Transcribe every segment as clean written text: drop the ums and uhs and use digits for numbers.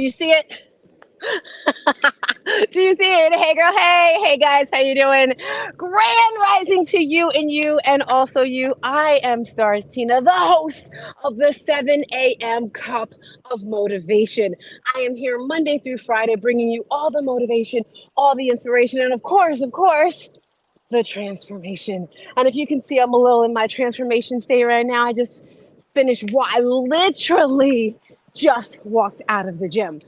You see it? Do you see it? Hey girl, hey guys, how you doing? Grand rising to you and also you. I am Stars Tina, the host of the 7 a.m. Cup of Motivation. I am here Monday through Friday bringing you all the motivation, all the inspiration, and of course, the transformation. And if you can see, I'm a little in my transformation state right now. I just finished I literally just walked out of the gym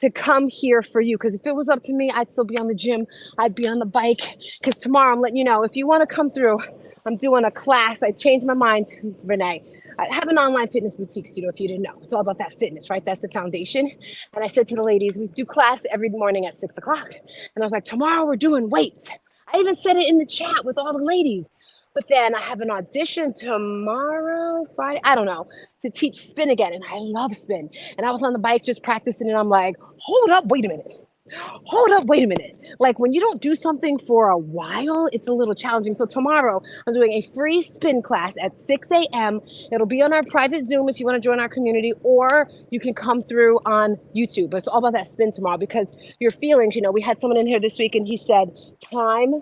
to come here for you. Because if it was up to me, I'd still be on the gym. I'd be on the bike. Because tomorrow, I'm letting you know, if you want to come through, I'm doing a class. I changed my mind, Renee. I have an online fitness boutique studio, if you didn't know. It's all about that fitness, right? That's the foundation. And I said to the ladies, we do class every morning at 6 o'clock. And I was like, tomorrow we're doing weights. I even said it in the chat with all the ladies. But then I have an audition tomorrow, Friday, I don't know, to teach spin again. And I love spin. And I was on the bike just practicing, and I'm like, hold up, wait a minute. Hold up, wait a minute. Like when you don't do something for a while, it's a little challenging. So tomorrow, I'm doing a free spin class at 6 a.m. It'll be on our private Zoom if you want to join our community, or you can come through on YouTube. But it's all about that spin tomorrow because your feelings, we had someone in here this week and he said, time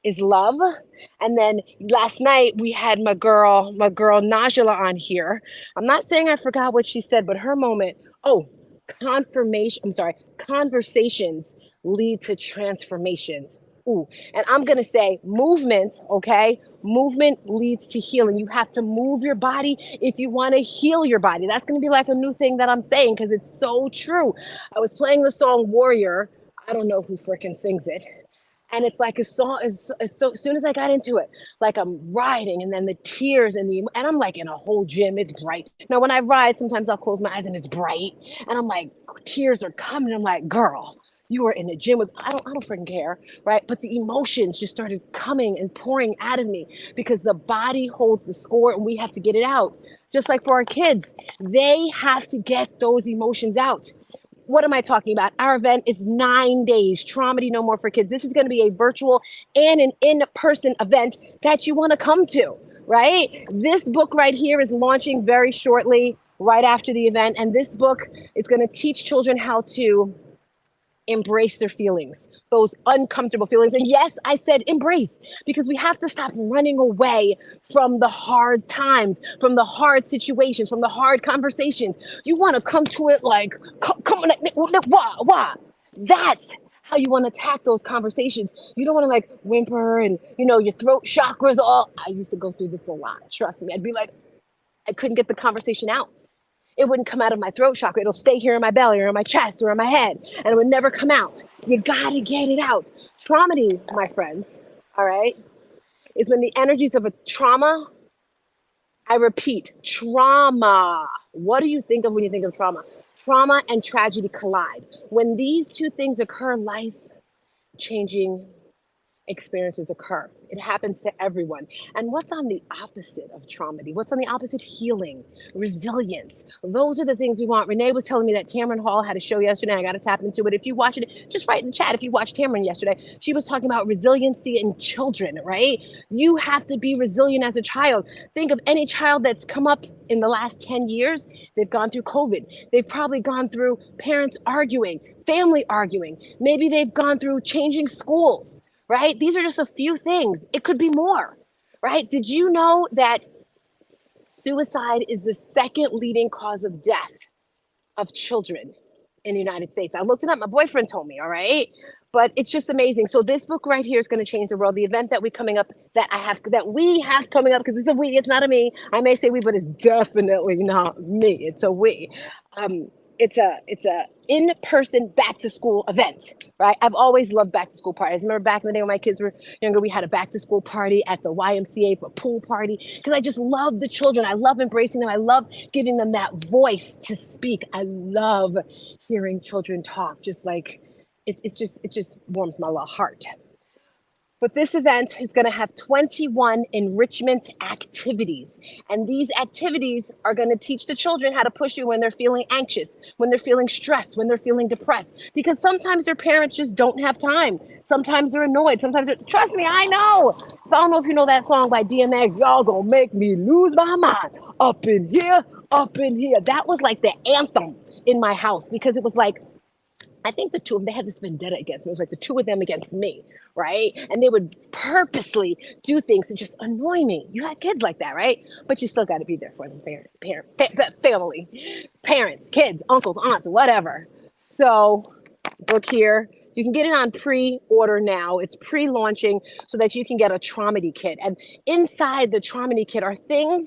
is love. And then last night we had my girl Najila on here. I'm not saying I forgot what she said, but her moment, conversations lead to transformations. Ooh, and I'm going to say movement, okay? Movement leads to healing. You have to move your body if you want to heal your body. That's going to be like a new thing that I'm saying because it's so true. I was playing the song Warrior. I don't know who freaking sings it. And it's like a song, as soon as I got into it, like I'm riding and then the tears and I'm like in a whole gym, it's bright. Now, when I ride, sometimes I'll close my eyes and it's bright. And I'm like, tears are coming. I'm like, girl, you are in the gym with, I don't freaking care, right? But the emotions just started coming and pouring out of me because the body holds the score and we have to get it out. Just like for our kids, they have to get those emotions out. What am I talking about? Our event is 9 days. Traumedy No More for Kids. This is going to be a virtual and an in-person event that you want to come to, right? This book right here is launching very shortly, right after the event. And this book is going to teach children how to embrace their feelings, those uncomfortable feelings. And yes, I said embrace, because we have to stop running away from the hard times, from the hard situations, from the hard conversations. You want to come to it like, come on, wah. That's how you want to attack those conversations. You don't want to like whimper and, your throat chakras all. I used to go through this a lot. Trust me. I'd be like, I couldn't get the conversation out. It wouldn't come out of my throat chakra. It'll stay here in my belly or in my chest or in my head, and it would never come out. You gotta get it out. Traumedy, my friends, all right, is when the energies of a trauma, I repeat, trauma. What do you think of when you think of trauma? Trauma and tragedy collide. When these two things occur, life-changing experiences occur. It happens to everyone. And what's on the opposite of traumedy? What's on the opposite? Healing, resilience. Those are the things we want. Renee was telling me that Tamron Hall had a show yesterday. I got to tap into it. If you watch it, just write in the chat if you watched Tamron yesterday. She was talking about resiliency in children, right? You have to be resilient as a child. Think of any child that's come up in the last 10 years. They've gone through COVID. They've probably gone through parents arguing, family arguing. Maybe they've gone through changing schools. Right? These are just a few things. It could be more, right? Did you know that suicide is the second leading cause of death of children in the United States? I looked it up. My boyfriend told me, all right? But it's just amazing. So this book right here is going to change the world. The event that we have coming up, because it's a we, it's not a me. I may say we, but it's definitely not me. It's a we. It's a in-person back to school event, right? I've always loved back to school parties. Remember back in the day when my kids were younger, we had a back to school party at the YMCA for a pool party because I just love the children. I love embracing them. I love giving them that voice to speak. I love hearing children talk. Just like it just warms my little heart. But this event is going to have 21 enrichment activities. And these activities are going to teach the children how to push you when they're feeling anxious, when they're feeling stressed, when they're feeling depressed. Because sometimes their parents just don't have time. Sometimes they're annoyed. Trust me, I know. I don't know if you know that song by DMX, y'all gonna make me lose my mind. Up in here, up in here. That was like the anthem in my house because it was like, I think the two of them, they had this vendetta against me. It was like the two of them against me, right? And they would purposely do things to just annoy me. You had kids like that, right? But you still got to be there for them, family, parents, kids, uncles, aunts, whatever. So look here. You can get it on pre-order now. It's pre-launching so that you can get a Traumedy kit. And inside the Traumedy kit are things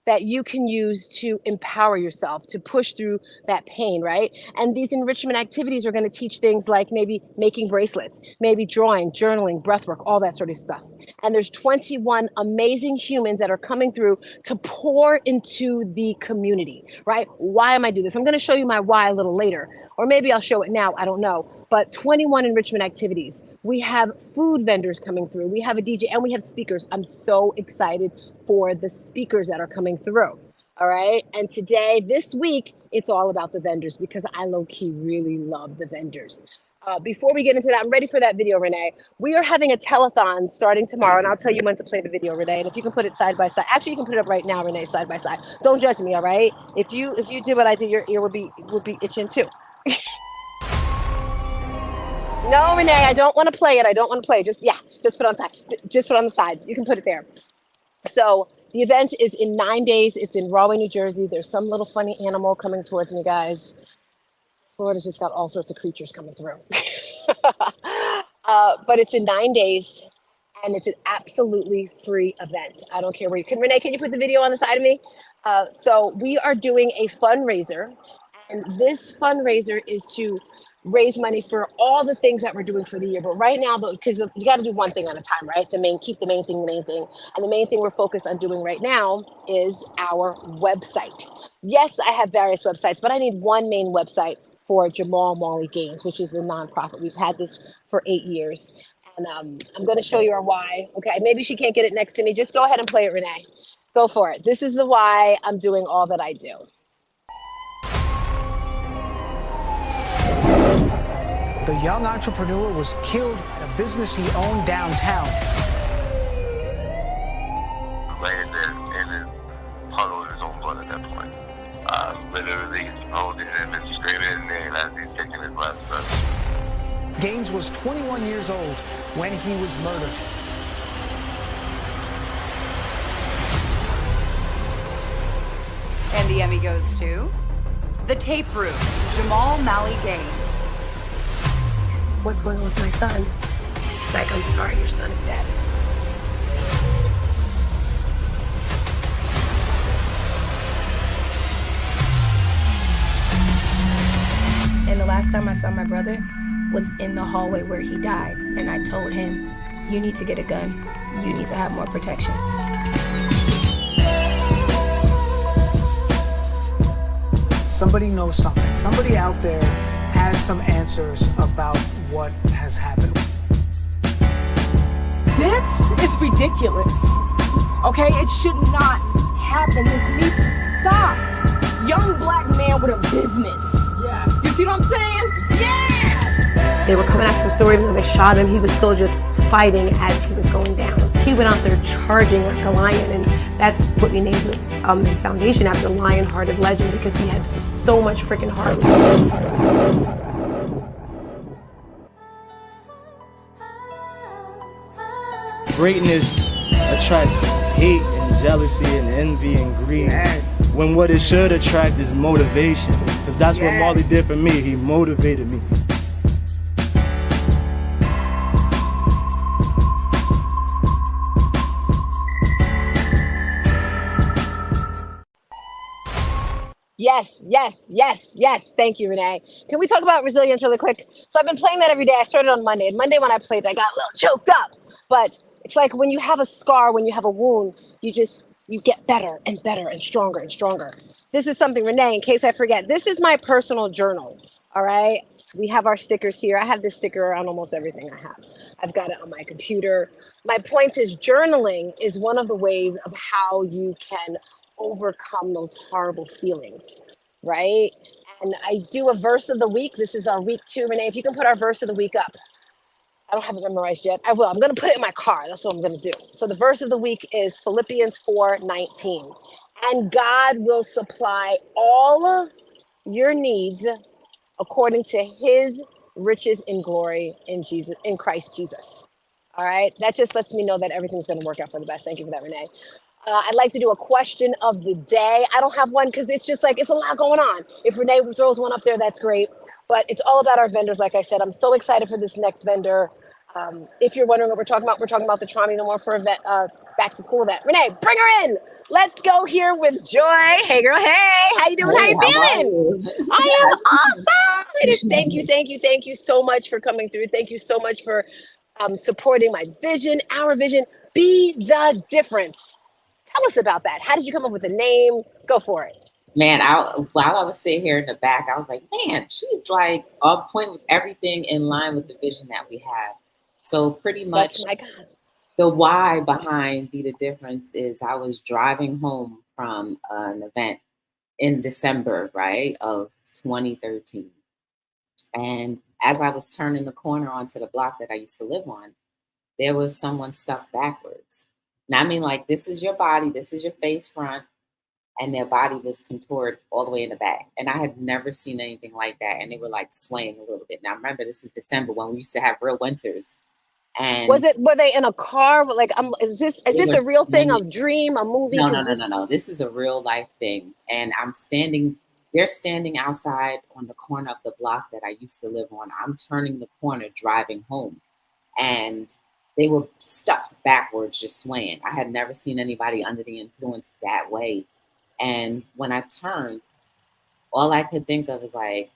that you can use to empower yourself, to push through that pain, right? And these enrichment activities are going to teach things like maybe making bracelets, maybe drawing, journaling, breathwork, all that sort of stuff. And there's 21 amazing humans that are coming through to pour into the community, right? Why am I doing this? I'm going to show you my why a little later, or maybe I'll show it now, I don't know. But 21 enrichment activities. We have food vendors coming through. We have a DJ and we have speakers. I'm so excited for the speakers that are coming through. All right. And today, this week, it's all about the vendors because I low-key really love the vendors. Before we get into that, I'm ready for that video, Renee. We are having a telethon starting tomorrow, and I'll tell you when to play the video, Renee. And if you can put it side by side, actually, you can put it up right now, Renee, side by side. Don't judge me, all right? If you did what I did, your ear would be itching too. No, Renee, I don't want to play it. I don't want to play it. Just put it on side. Just put it on the side. You can put it there. So the event is in 9 days. It's in Rahway, New Jersey. There's some little funny animal coming towards me, guys. Florida just got all sorts of creatures coming through. But it's in 9 days, and it's an absolutely free event. I don't care where you can. Renee, can you put the video on the side of me? So we are doing a fundraiser, and this fundraiser is to raise money for all the things that we're doing for the year. But right now, because you got to do one thing at a time, right? Keep the main thing. And the main thing we're focused on doing right now is our website. Yes, I have various websites, but I need one main website for Jamal Mawley Games, which is the nonprofit. We've had this for 8 years. And I'm going to show you our why. Okay, maybe she can't get it next to me. Just go ahead and play it, Renee. Go for it. This is the why I'm doing all that I do. The young entrepreneur was killed at a business he owned downtown. Laying there in his puddle in his own blood at that point. Literally holding him and screaming his name as he's taking his last breath. Gaines was 21 years old when he was murdered. And the Emmy goes to The Tape Room, Jamal Mawley Gaines. What's going on with my son? Like, I'm sorry, your son is dead. And the last time I saw my brother was in the hallway where he died. And I told him, you need to get a gun. You need to have more protection. Somebody knows something. Somebody out there has some answers about what has happened. This is ridiculous. Okay, it should not happen. This needs to stop. Young black man with a business. Yes. You see what I'm saying? Yes! They were coming after the story when they shot him. He was still just fighting as he was going down. He went out there charging like a lion, and that's what we named his foundation after, Lion-Hearted Legend, because he had so much freaking heart. Greatness attracts hate and jealousy and envy and greed. Yes. When what it should attract is motivation. Because that's what Mawley did for me. He motivated me. Yes. Thank you, Renee. Can we talk about resilience really quick? So I've been playing that every day. I started on Monday. And Monday when I played, I got a little choked up. But it's like when you have a scar, when you have a wound, you get better and better and stronger and stronger. This is something, Renee, in case I forget, this is my personal journal. All right. We have our stickers here. I have this sticker on almost everything I have. I've got it on my computer. My point is, journaling is one of the ways of how you can overcome those horrible feelings, right? And I do a verse of the week. This is our week 2. Renee, if you can put our verse of the week up. I don't have it memorized yet. I will. I'm going to put it in my car. That's what I'm going to do. So the verse of the week is Philippians 4:19. And God will supply all your needs according to his riches in glory in Jesus, in Christ Jesus. All right. That just lets me know that everything's going to work out for the best. Thank you for that, Renee. I'd like to do a question of the day. I don't have one because it's just like, it's a lot going on. If Renee throws one up there, that's great. But it's all about our vendors. Like I said, I'm so excited for this next vendor. If you're wondering what we're talking about the Traumedy No More for event, back to school event. Renee, bring her in. Let's go here with Joy. Hey, girl. Hey, how you doing? Hey, how you feeling? you? I am awesome. It is. Thank you so much for coming through. Thank you so much for supporting my vision, our vision. Be the difference. Tell us about that. How did you come up with the name? Go for it. Man, while I was sitting here in the back, I was like, man, she's like on point with everything in line with the vision that we have. So pretty much That's my God. the why behind Be the Difference is I was driving home from an event in December, right, of 2013. And as I was turning the corner onto the block that I used to live on, there was someone stuck backwards. Now, I mean, like, this is your body, this is your face front, and their body was contoured all the way in the back. And I had never seen anything like that. And they were like swaying a little bit. Now, remember, this is December when we used to have real winters. And were they in a car? Like, is this a real thing, a dream, a movie? No. This is a real life thing. And they're standing outside on the corner of the block that I used to live on. I'm turning the corner, driving home. And they were stuck backwards, just swaying. I had never seen anybody under the influence that way. And when I turned, all I could think of is like,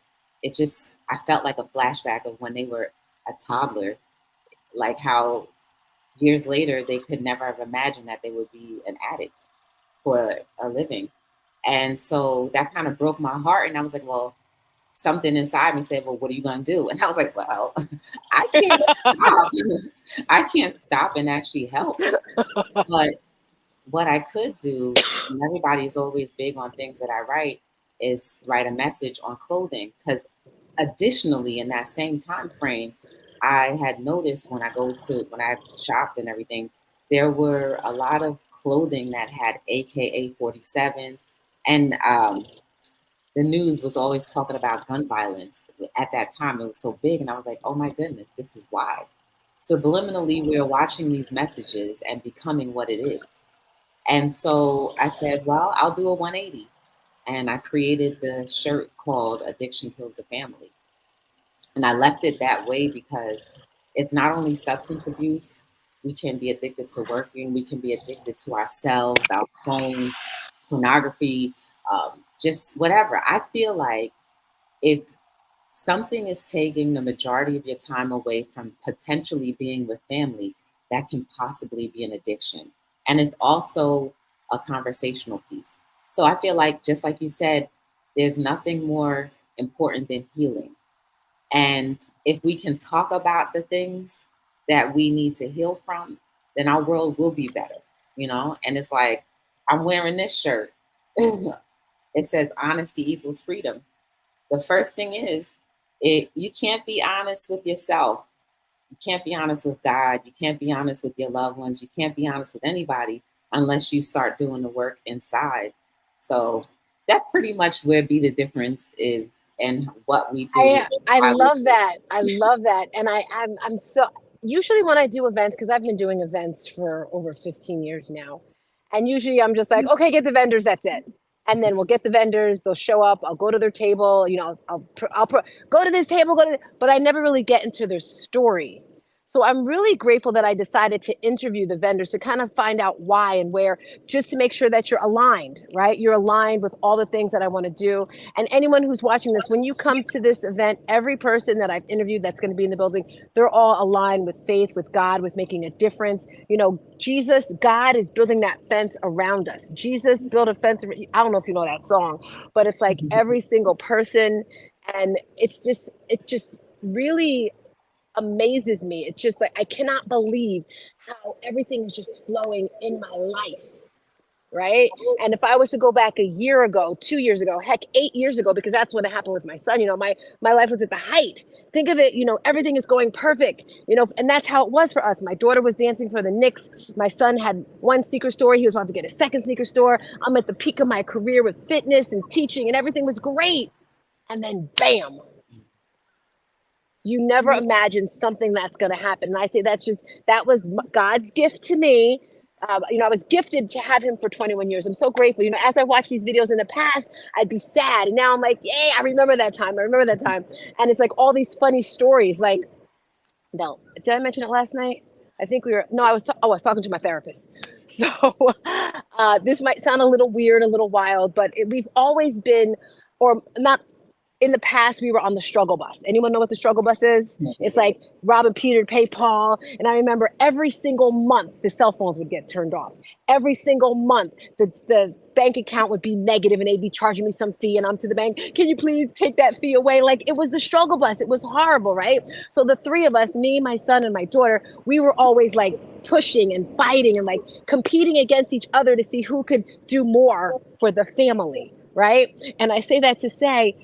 I felt like a flashback of when they were a toddler, like how years later they could never have imagined that they would be an addict for a living. And so that kind of broke my heart. And I was like, well, something inside me said, well, what are you going to do? And I was like, well, I can't stop. I can't stop and actually help. But what I could do, and everybody is always big on things that I write, is write a message on clothing. Because additionally, in that same time frame, I had noticed when I shopped and everything, there were a lot of clothing that had AKA 47s. And the news was always talking about gun violence. At that time, it was so big. And I was like, oh my goodness, this is why. Subliminally, we're watching these messages and becoming what it is. And so I said, well, I'll do a 180. And I created the shirt called Addiction Kills the Family. And I left it that way because it's not only substance abuse. We can be addicted to working. We can be addicted to ourselves, our phone, pornography, just whatever. I feel like if something is taking the majority of your time away from potentially being with family, that can possibly be an addiction. And it's also a conversational piece. So I feel like, just like you said, there's nothing more important than healing. And if we can talk about the things that we need to heal from, then our world will be better, you know? And it's like, I'm wearing this shirt. It says honesty equals freedom. The first thing is, you can't be honest with yourself. You can't be honest with God. You can't be honest with your loved ones. You can't be honest with anybody unless you start doing the work inside. So that's pretty much where Be the Difference is and what we do. I love that. I love that. And I'm so, usually when I do events, because I've been doing events for over 15 years now, and usually I'm just like, okay, get the vendors, that's it. And then we'll get the vendors, they'll show up, I'll go to their table, you know, I'll go to this table, but I never really get into their story. So I'm really grateful that I decided to interview the vendors to kind of find out why and where, just to make sure that you're aligned, right? You're aligned with all the things that I want to do. And anyone who's watching this, when you come to this event, every person that I've interviewed that's going to be in the building, they're all aligned with faith, with God, with making a difference. You know, Jesus, God is building that fence around us. Jesus built a fence. I don't know if you know that song, but it's like every single person. And it just really amazes me. It's just like, I cannot believe how everything is just flowing in my life, right? And if I was to go back a year ago, 2 years ago, heck, 8 years ago, because that's when it happened with my son, you know, my life was at the height. Think of it, you know, everything is going perfect, you know, and that's how it was for us. My daughter was dancing for the Knicks. My son had one sneaker store. He was about to get a second sneaker store. I'm at the peak of my career with fitness and teaching, and everything was great. and then bam. You never imagine something that's going to happen. And I say that was God's gift to me. I was gifted to have him for 21 years. I'm so grateful. As I watch these videos in the past, I'd be sad. And now I'm like, yay, I remember that time. And it's like all these funny stories. Like, no, did I mention it last night? I think I was talking to my therapist. So this might sound a little weird, a little wild, but we've always been, or not, in the past, we were on the struggle bus. Anyone know what the struggle bus is? It's like rob and Peter pay Paul. And I remember every single month, the cell phones would get turned off. Every single month, the bank account would be negative and they'd be charging me some fee. And I'm to the bank, can you please take that fee away? Like, it was the struggle bus. It was horrible, right? So the three of us, me, my son, and my daughter, we were always like pushing and fighting and like competing against each other to see who could do more for the family, right? And I say that to say,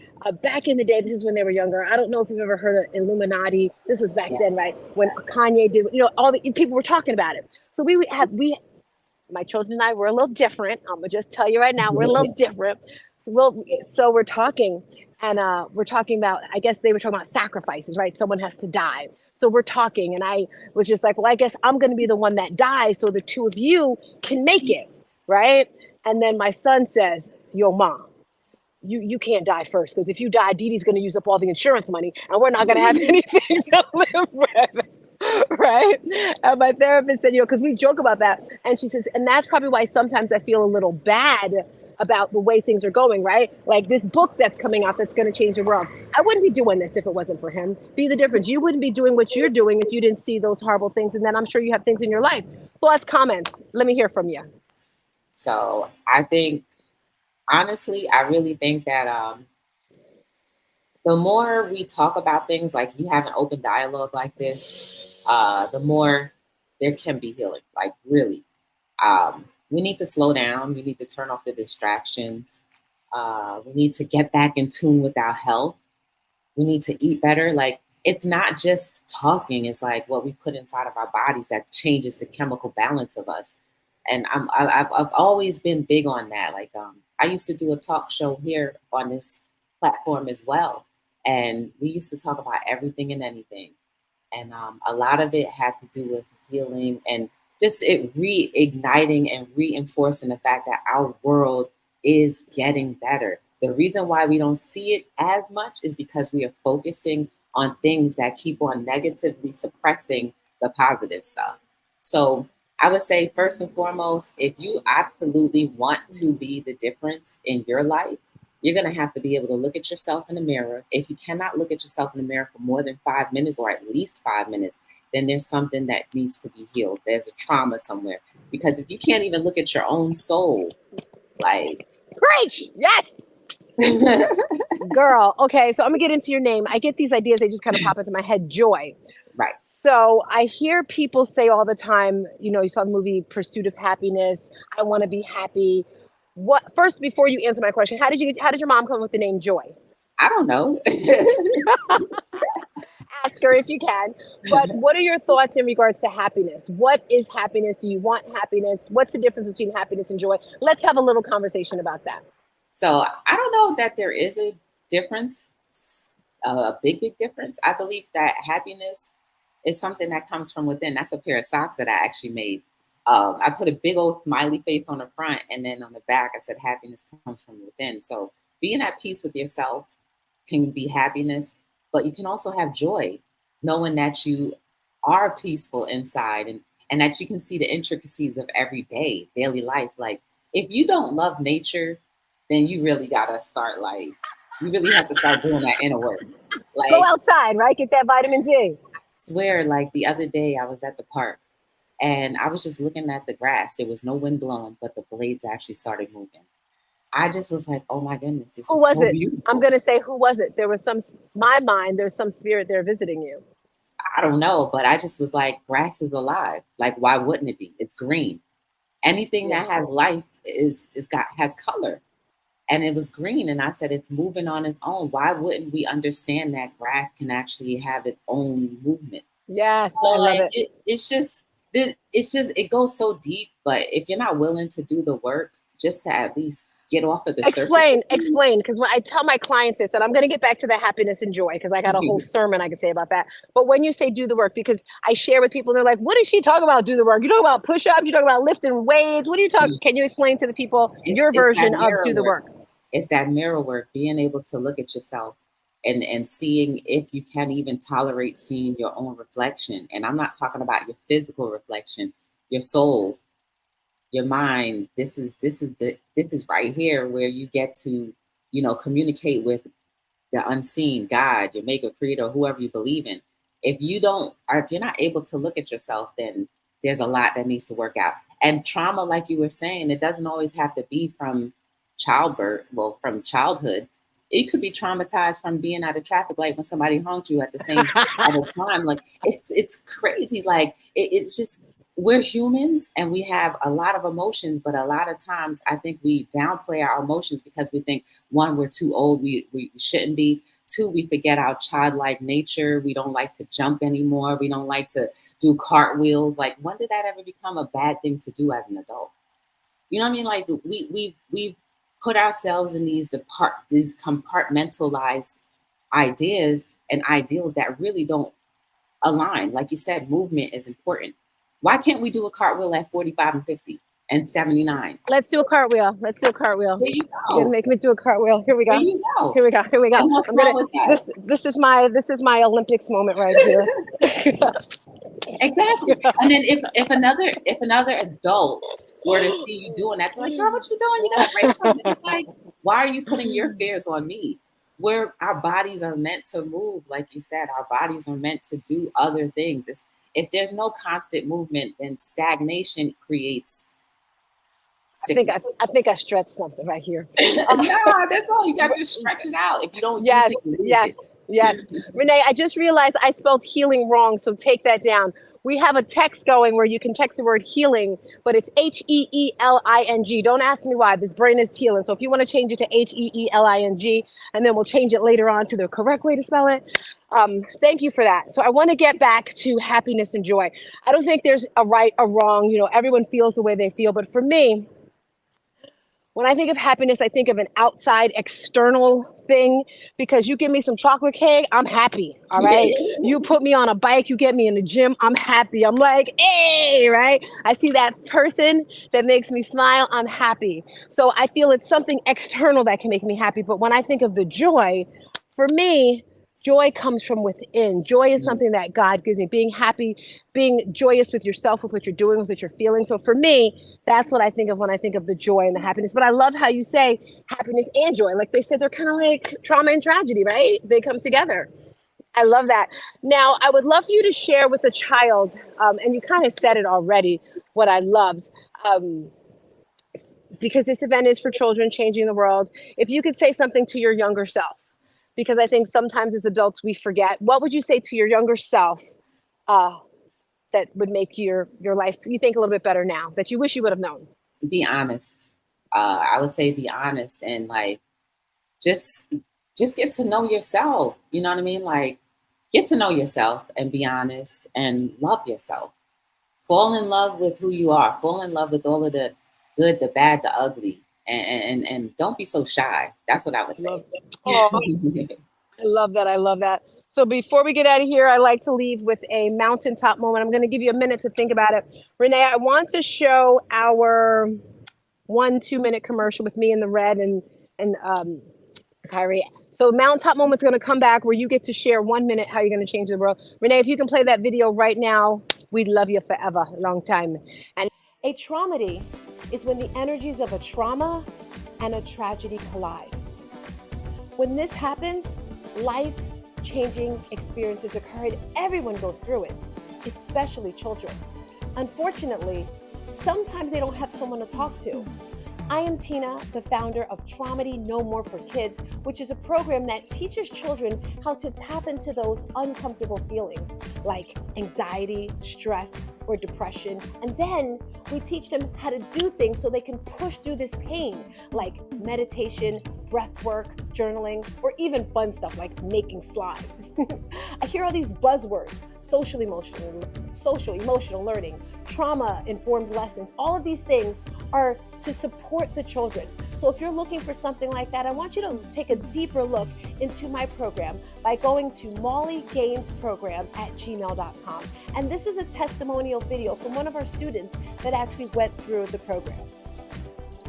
back in the day, this is when they were younger. I don't know if you've ever heard of Illuminati. This was back then, right? When Kanye did, all the people were talking about it. So my children and I were a little different. I'm gonna just tell you right now, we're a little different. So we're talking, and we're talking about, I guess they were talking about sacrifices, right? Someone has to die. So we're talking, and I was just like, well, I guess I'm gonna be the one that dies, so the two of you can make it, right? And then my son says, yo, Mom, you can't die first, because if you die, Dee Dee's going to use up all the insurance money and we're not going to have anything to live with. Right? And my therapist said, because we joke about that. And she says, and that's probably why sometimes I feel a little bad about the way things are going, right? Like this book that's coming out that's going to change the world. I wouldn't be doing this if it wasn't for him. Be the difference. You wouldn't be doing what you're doing if you didn't see those horrible things. And then I'm sure you have things in your life. Thoughts, comments. Let me hear from you. So I think, honestly, I really think that the more we talk about things, like you have an open dialogue like this, the more there can be healing. Like, really, we need to slow down. We need to turn off the distractions. We need to get back in tune with our health. We need to eat better. Like, it's not just talking. It's like what we put inside of our bodies that changes the chemical balance of us. And I've always been big on that. Like, I used to do a talk show here on this platform as well. And we used to talk about everything and anything. And a lot of it had to do with healing and just it reigniting and reinforcing the fact that our world is getting better. The reason why we don't see it as much is because we are focusing on things that keep on negatively suppressing the positive stuff. So I would say, first and foremost, if you absolutely want to be the difference in your life, you're going to have to be able to look at yourself in the mirror. If you cannot look at yourself in the mirror for more than 5 minutes or at least 5 minutes, then there's something that needs to be healed. There's a trauma somewhere. Because if you can't even look at your own soul, like... Preach! Yes! Girl, okay, so I'm going to get into your name. I get these ideas, they just kind of pop into my head. Joy. Right. So I hear people say all the time, you saw the movie Pursuit of Happiness. I want to be happy. What first, before you answer my question, how did your mom come up with the name Joy? I don't know. Ask her if you can. But what are your thoughts in regards to happiness? What is happiness? Do you want happiness? What's the difference between happiness and joy? Let's have a little conversation about that. So I don't know that there is a difference, a big difference. I believe that happiness is something that comes from within. That's a pair of socks that I actually made. I put a big old smiley face on the front, and then on the back, I said, happiness comes from within. So being at peace with yourself can be happiness, but you can also have joy, knowing that you are peaceful inside and that you can see the intricacies of everyday, daily life. Like, if you don't love nature, then you really gotta start, you really have to start doing that inner work. Like, go outside, right? Get that vitamin D. I swear, the other day I was at the park and I was just looking at the grass. There was no wind blowing, but the blades actually started moving. I just was like, oh my goodness, this who is was so it? beautiful. I'm gonna say, who was it? There was there's some spirit there visiting you. I don't know, but I just was like, grass is alive. Like, why wouldn't it be? It's green. Anything that has life has color. And it was green. And I said, it's moving on its own. Why wouldn't we understand that grass can actually have its own movement? Yes, So I love it. It goes so deep. But if you're not willing to do the work, just to at least get off of the surface. Explain, because when I tell my clients this, and I'm going to get back to the happiness and joy, because I got a whole sermon I can say about that. But when you say do the work, because I share with people, they're like, what is she talking about, do the work? You talk about push-ups, you talk about lifting weights. What are you talking? Can you explain to the people your version of do the work? It's that mirror work, being able to look at yourself and seeing if you can even tolerate seeing your own reflection. And I'm not talking about your physical reflection, your soul, your mind. This is right here where you get to, communicate with the unseen, God, your maker, creator, whoever you believe in. If you're not able to look at yourself, then there's a lot that needs to work out. And trauma, like you were saying, it doesn't always have to be from childbirth, from childhood. It could be traumatized from being at a traffic light when somebody honked you at the same time. Like it's crazy. Like it's just, we're humans and we have a lot of emotions, but a lot of times I think we downplay our emotions because we think, one, we're too old, we shouldn't be. Two, we forget our childlike nature. We don't like to jump anymore. We don't like to do cartwheels. Like, when did that ever become a bad thing to do as an adult? You know what I mean? Like we've put ourselves in these compartmentalized ideas and ideals that really don't align. Like you said, movement is important. Why can't we do a cartwheel at 45 and 50 and 79? Let's do a cartwheel. There you go. You're gonna make me do a cartwheel. Here we go. There you go. Here we go. And what's wrong with that? This is my Olympics moment right here. Exactly. And then if another adult were to see you doing that, they're like, girl, what you doing? You gotta break something. It's like, why are you putting your fears on me? Where our bodies are meant to move, like you said, our bodies are meant to do other things. If there's no constant movement, then stagnation creates sickness. I think I stretched something right here. No, that's all. You got to stretch it out. If you don't use it, you lose it. Yes. Renee, I just realized I spelled healing wrong, so take that down. We have a text going where you can text the word healing, but it's HEELING. Don't ask me why. This brain is healing. So if you want to change it to HEELING, and then we'll change it later on to the correct way to spell it. Thank you for that. So I want to get back to happiness and joy. I don't think there's a right or wrong. Everyone feels the way they feel. But for me, when I think of happiness, I think of an outside external thing, because you give me some chocolate cake, I'm happy. All right. You put me on a bike, you get me in the gym, I'm happy. I'm like, hey, right? I see that person that makes me smile, I'm happy. So I feel it's something external that can make me happy. But when I think of the joy, for me, joy comes from within. Joy is something that God gives me. Being happy, being joyous with yourself, with what you're doing, with what you're feeling. So for me, that's what I think of when I think of the joy and the happiness. But I love how you say happiness and joy. Like they said, they're kind of like trauma and tragedy, right? They come together. I love that. Now, I would love for you to share with a child, and you kind of said it already, what I loved, because this event is for children, changing the world. If you could say something to your younger self, because I think sometimes as adults we forget. What would you say to your younger self that would make your life, you think, a little bit better now, that you wish you would have known? Be honest. I would say be honest and like just get to know yourself. You know what I mean? Like get to know yourself and be honest and love yourself. Fall in love with who you are. Fall in love with all of the good, the bad, the ugly. And don't be so shy. That's what I would say. Oh, I love that. I love that. So before we get out of here, I like to leave with a mountaintop moment. I'm going to give you a minute to think about it. Renee, I want to show our 1-2 minute commercial with me in the red and Kyrie. So mountaintop moment's going to come back where you get to share 1 minute how you're going to change the world. Renee, if you can play that video right now, we'd love you forever, a long time. And a traumedy is when the energies of a trauma and a tragedy collide. When this happens, life-changing experiences occur and everyone goes through it, especially children. Unfortunately, sometimes they don't have someone to talk to. I am Tina, the founder of Traumedy No More for Kids, which is a program that teaches children how to tap into those uncomfortable feelings like anxiety, stress, or depression. And then we teach them how to do things so they can push through this pain, like meditation, breath work, journaling, or even fun stuff like making slime. I hear all these buzzwords: social emotional learning, trauma-informed lessons. All of these things are to support the children. So if you're looking for something like that, I want you to take a deeper look into my program by going to mollygainsprogram@gmail.com. And this is a testimonial video from one of our students that actually went through the program.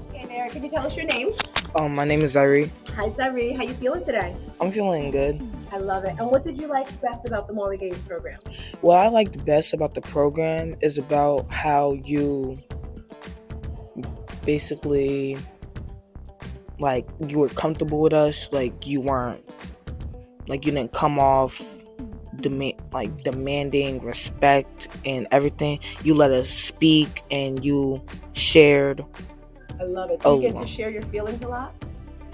Okay, Mary, can you tell us your name? My name is Zaire. Hi, Zaire. How you feeling today? I'm feeling good. I love it. And what did you like best about the Molly Gaines program? What I liked best about the program is about how you basically, like, you were comfortable with us. Like, you weren't, like, you didn't come off demanding respect and everything. You let us speak and you shared. I love it. Do you get to share your feelings a lot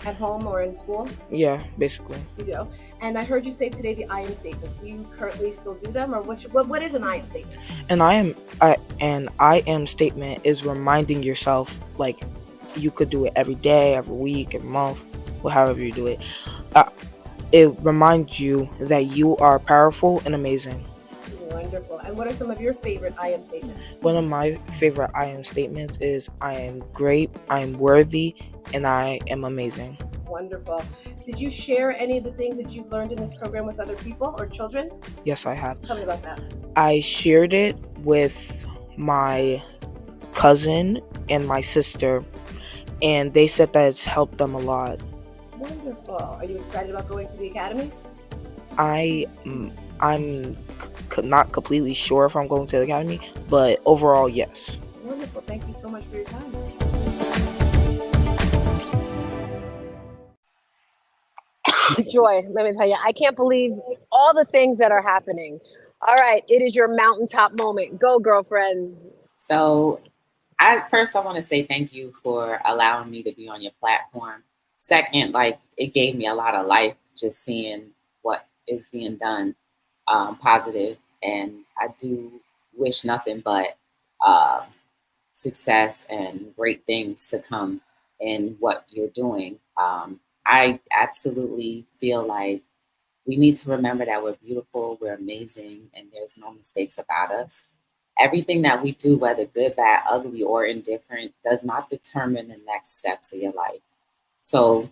at home or in school? Yeah, basically. You do. And I heard you say today the I am statements. Do you currently still do them, or what is an I am statement? An I am statement is reminding yourself, like, you could do it every day, every week, every month, or however you do it. It reminds you that you are powerful and amazing. Wonderful. And what are some of your favorite I am statements? One of my favorite I am statements is I am great, I am worthy, and I am amazing. Wonderful. Did you share any of the things that you've learned in this program with other people or children? Yes, I have. Tell me about that. I shared it with my cousin and my sister, and they said that it's helped them a lot. Wonderful. Are you excited about going to the academy? I'm not completely sure if I'm going to the academy, but overall, yes. Wonderful. Thank you so much for your time. Joy, let me tell you, I can't believe all the things that are happening. All right, it is your mountaintop moment. Go, girlfriend. So I want to say thank you for allowing me to be on your platform. Second, like, it gave me a lot of life just seeing what is being done, positive. And I do wish nothing but success and great things to come in what you're doing. I absolutely feel like we need to remember that we're beautiful, we're amazing, and there's no mistakes about us. Everything that we do, whether good, bad, ugly, or indifferent, does not determine the next steps of your life. So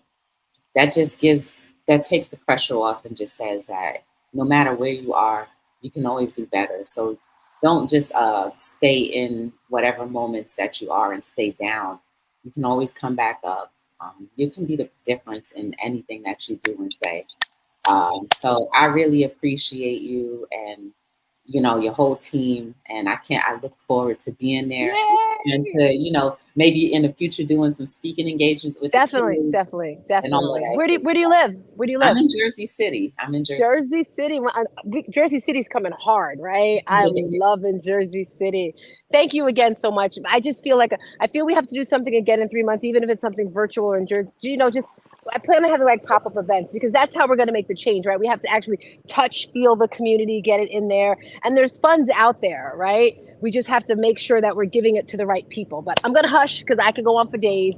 that takes the pressure off and just says that no matter where you are, you can always do better. So don't just stay in whatever moments that you are and stay down. You can always come back up. You can be the difference in anything that you do and say. So I really appreciate you and, you know, your whole team. And I look forward to being there. Yay! And to, you know, maybe in the future doing some speaking engagements with definitely. Where do you live? I'm in Jersey City. Jersey City. Jersey City's coming hard, right? I'm loving Jersey City. Thank you again so much. I just feel we have to do something again in 3 months, even if it's something virtual in Jersey. You know, I plan on having like pop-up events because that's how we're going to make the change, right? We have to actually feel the community, get it in there. And there's funds out there, right? We just have to make sure that we're giving it to the right people. But I'm going to hush because I could go on for days.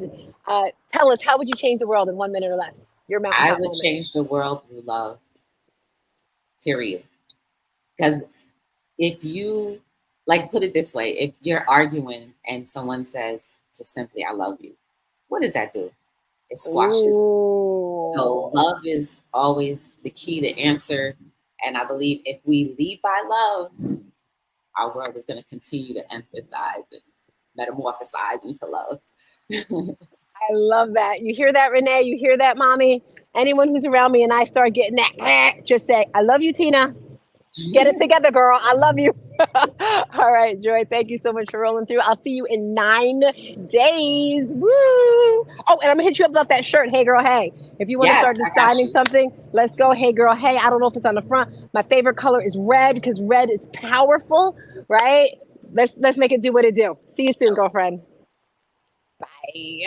Tell us, how would you change the world in 1 minute or less? I would change the world through love, period. Because if you, like, put it this way, if you're arguing and someone says just simply, I love you, what does that do? It squashes. Ooh. So love is always the key to answer. And I believe if we lead by love, our world is going to continue to emphasize and metamorphosize into love. I love that. You hear that, Renee? You hear that, mommy? Anyone who's around me and I start getting that, just say, I love you, Tina. Get it together, girl. I love you. All right, Joy, thank you so much for rolling through. I'll see you in 9 days. Woo! Oh, and I'm going to hit you up about that shirt. Hey, girl, hey. If you want to start designing something, let's go. Hey, girl, hey. I don't know if it's on the front. My favorite color is red because red is powerful, right? Let's make it do what it do. See you soon, girlfriend. Bye.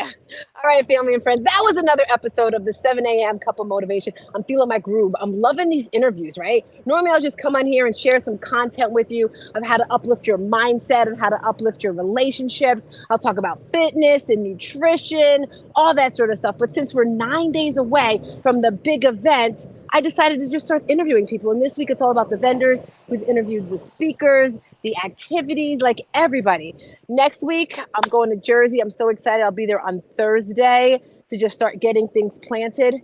All right, family and friends, that was another episode of the 7 a.m. Cup of Motivation. I'm feeling my groove. I'm loving these interviews, right? Normally, I'll just come on here and share some content with you of how to uplift your mindset and how to uplift your relationships. I'll talk about fitness and nutrition, all that sort of stuff. But since we're 9 days away from the big event, I decided to just start interviewing people. And this week, it's all about the vendors. We've interviewed the speakers the activities, like everybody. Next week, I'm going to Jersey. I'm so excited. I'll be there on Thursday to just start getting things planted.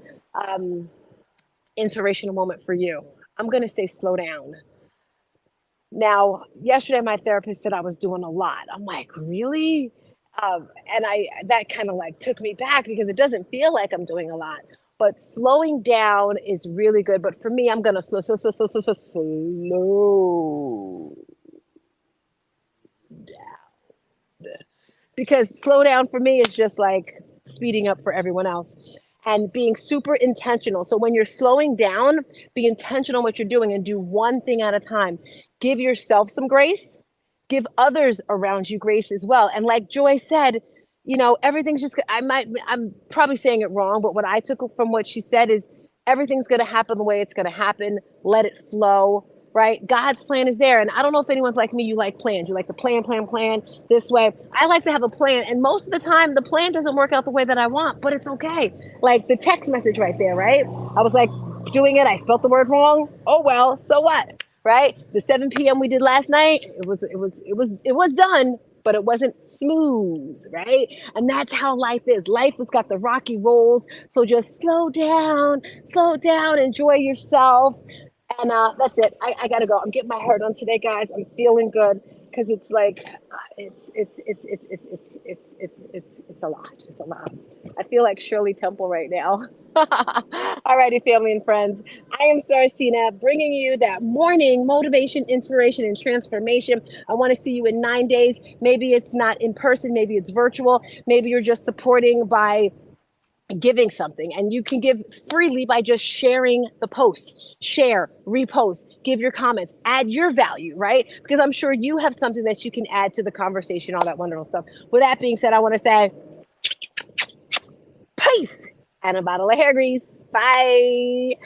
Inspirational moment for you. I'm going to say slow down. Now, yesterday, my therapist said I was doing a lot. I'm like, really? And that kind of like took me back because it doesn't feel like I'm doing a lot. But slowing down is really good. But for me, I'm gonna slow down, because slow down for me is just like speeding up for everyone else and being super intentional. So when you're slowing down, be intentional what you're doing and do one thing at a time. Give yourself some grace, give others around you grace as well. And like Joy said, everything's just, I'm probably saying it wrong, but what I took from what she said is everything's going to happen the way it's going to happen. Let it flow, right? God's plan is there. And I don't know if anyone's like me, you like plans. You like to plan this way. I like to have a plan. And most of the time, the plan doesn't work out the way that I want, but it's okay. Like the text message right there, right? I was like doing it. I spelled the word wrong. Oh, well, so what? Right? The 7 p.m. we did last night, it was done, but it wasn't smooth, right? And that's how life is. Life has got the rocky rolls. So just slow down, enjoy yourself. And that's it. I gotta go. I'm getting my hair done today, guys. I'm feeling good because it's like it's a lot. It's a lot. I feel like Shirley Temple right now. Alrighty, family and friends. I am Sarcina, bringing you that morning motivation, inspiration, and transformation. I want to see you in 9 days. Maybe it's not in person. Maybe it's virtual. Maybe you're just supporting by giving something, and you can give freely by just sharing the post. Share, repost, give your comments, add your value, right? Because I'm sure you have something that you can add to the conversation, all that wonderful stuff. With that being said, I want to say peace and a bottle of hair grease. Bye.